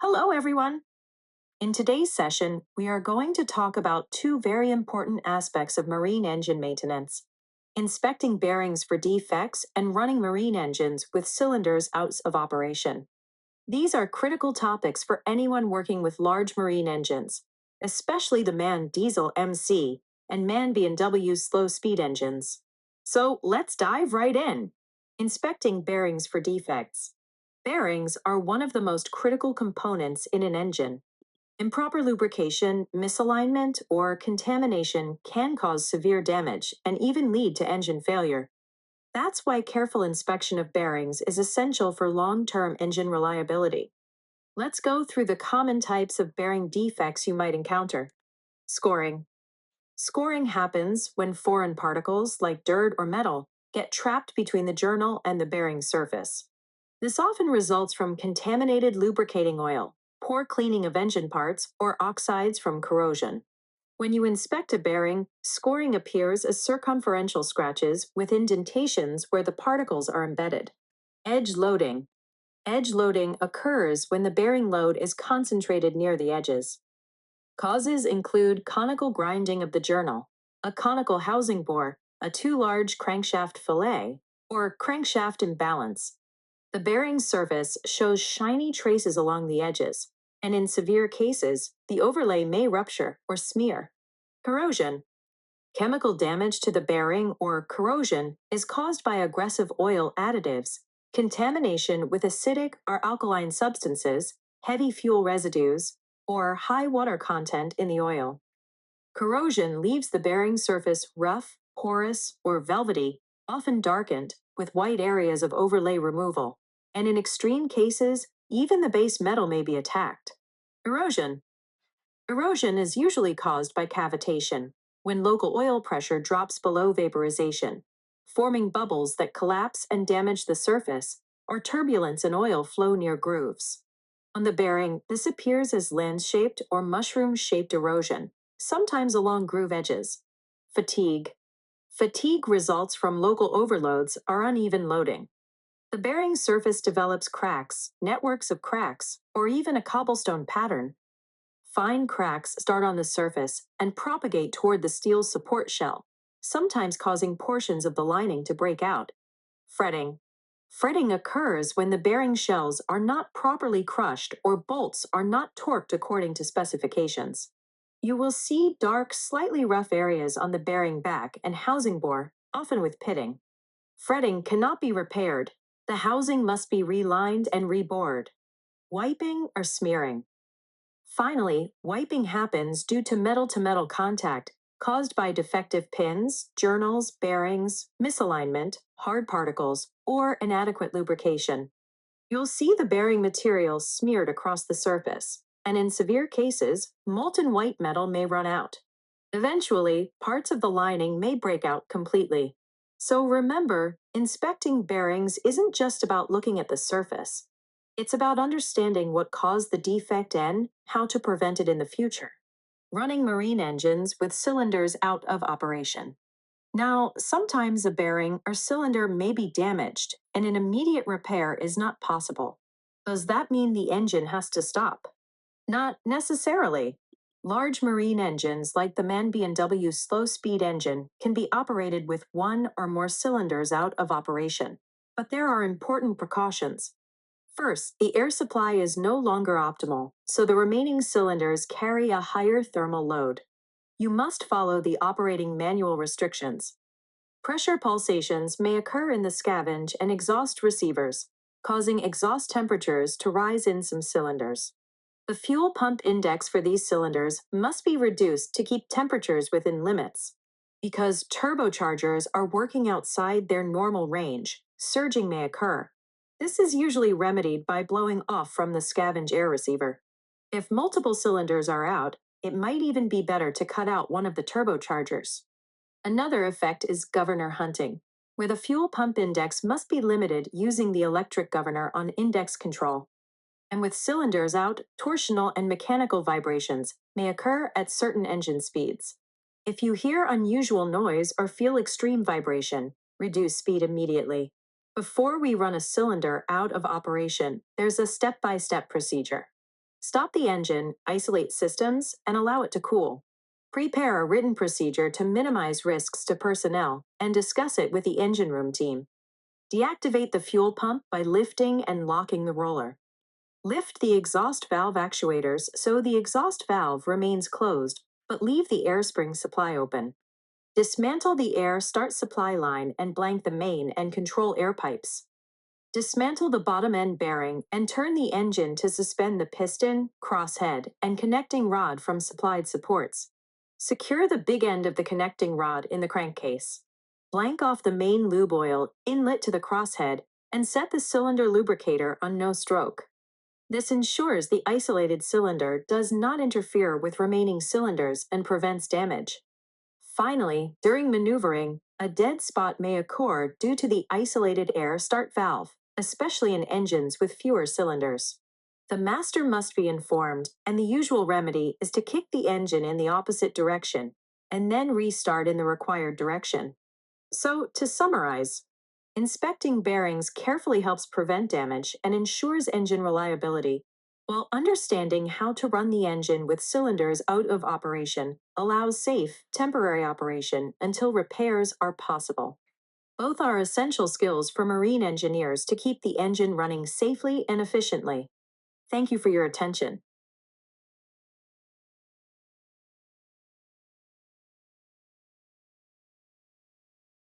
Hello, everyone. In today's session, we are going to talk about two very important aspects of marine engine maintenance: inspecting bearings for defects and running marine engines with cylinders out of operation. These are critical topics for anyone working with large marine engines, especially the MAN diesel MC and MAN B&W slow speed engines. So let's dive right in. Inspecting bearings for defects. Bearings are one of the most critical components in an engine. Improper lubrication, misalignment, or contamination can cause severe damage and even lead to engine failure. That's why careful inspection of bearings is essential for long-term engine reliability. Let's go through the common types of bearing defects you might encounter. Scoring. Scoring happens when foreign particles, like dirt or metal, get trapped between the journal and the bearing surface. This often results from contaminated lubricating oil, poor cleaning of engine parts, or oxides from corrosion. When you inspect a bearing, scoring appears as circumferential scratches with indentations where the particles are embedded. Edge loading. Edge loading occurs when the bearing load is concentrated near the edges. Causes include conical grinding of the journal, a conical housing bore, a too large crankshaft fillet, or crankshaft imbalance. The bearing surface shows shiny traces along the edges, and in severe cases, the overlay may rupture or smear. Corrosion. Chemical damage to the bearing or corrosion is caused by aggressive oil additives, contamination with acidic or alkaline substances, heavy fuel residues, or high water content in the oil. Corrosion leaves the bearing surface rough, porous, or velvety, often darkened, with white areas of overlay removal, and in extreme cases, even the base metal may be attacked. Erosion. Erosion is usually caused by cavitation, when local oil pressure drops below vaporization, forming bubbles that collapse and damage the surface, or turbulence and oil flow near grooves. On the bearing, this appears as lens-shaped or mushroom-shaped erosion, sometimes along groove edges. Fatigue. Fatigue results from local overloads or uneven loading. The bearing surface develops cracks, networks of cracks, or even a cobblestone pattern. Fine cracks start on the surface and propagate toward the steel support shell, sometimes causing portions of the lining to break out. Fretting. Fretting occurs when the bearing shells are not properly crushed or bolts are not torqued according to specifications. You will see dark, slightly rough areas on the bearing back and housing bore, often with pitting. Fretting cannot be repaired. The housing must be relined and rebored. Wiping or smearing. Finally, wiping happens due to metal-to-metal contact caused by defective pins, journals, bearings, misalignment, hard particles, or inadequate lubrication. You'll see the bearing material smeared across the surface, and in severe cases, molten white metal may run out. Eventually, parts of the lining may break out completely. So remember, inspecting bearings isn't just about looking at the surface. It's about understanding what caused the defect and how to prevent it in the future. Running marine engines with cylinders out of operation. Now, sometimes a bearing or cylinder may be damaged, and an immediate repair is not possible. Does that mean the engine has to stop? Not necessarily. Large marine engines like the MAN B&W slow-speed engine can be operated with one or more cylinders out of operation. But there are important precautions. First, the air supply is no longer optimal, so the remaining cylinders carry a higher thermal load. You must follow the operating manual restrictions. Pressure pulsations may occur in the scavenge and exhaust receivers, causing exhaust temperatures to rise in some cylinders. The fuel pump index for these cylinders must be reduced to keep temperatures within limits. Because turbochargers are working outside their normal range, surging may occur. This is usually remedied by blowing off from the scavenge air receiver. If multiple cylinders are out, it might even be better to cut out one of the turbochargers. Another effect is governor hunting, where the fuel pump index must be limited using the electric governor on index control. And with cylinders out, torsional and mechanical vibrations may occur at certain engine speeds. If you hear unusual noise or feel extreme vibration, reduce speed immediately. Before we run a cylinder out of operation, there's a step-by-step procedure. Stop the engine, isolate systems, and allow it to cool. Prepare a written procedure to minimize risks to personnel and discuss it with the engine room team. Deactivate the fuel pump by lifting and locking the roller. Lift the exhaust valve actuators so the exhaust valve remains closed, but leave the air spring supply open. Dismantle the air start supply line and blank the main and control air pipes. Dismantle the bottom end bearing and turn the engine to suspend the piston, crosshead, and connecting rod from supplied supports. Secure the big end of the connecting rod in the crankcase. Blank off the main lube oil inlet to the crosshead and set the cylinder lubricator on no stroke. This ensures the isolated cylinder does not interfere with remaining cylinders and prevents damage. Finally, during maneuvering, a dead spot may occur due to the isolated air start valve, especially in engines with fewer cylinders. The master must be informed, and the usual remedy is to kick the engine in the opposite direction and then restart in the required direction. So, to summarize, inspecting bearings carefully helps prevent damage and ensures engine reliability, while understanding how to run the engine with cylinders out of operation allows safe, temporary operation until repairs are possible. Both are essential skills for marine engineers to keep the engine running safely and efficiently. Thank you for your attention.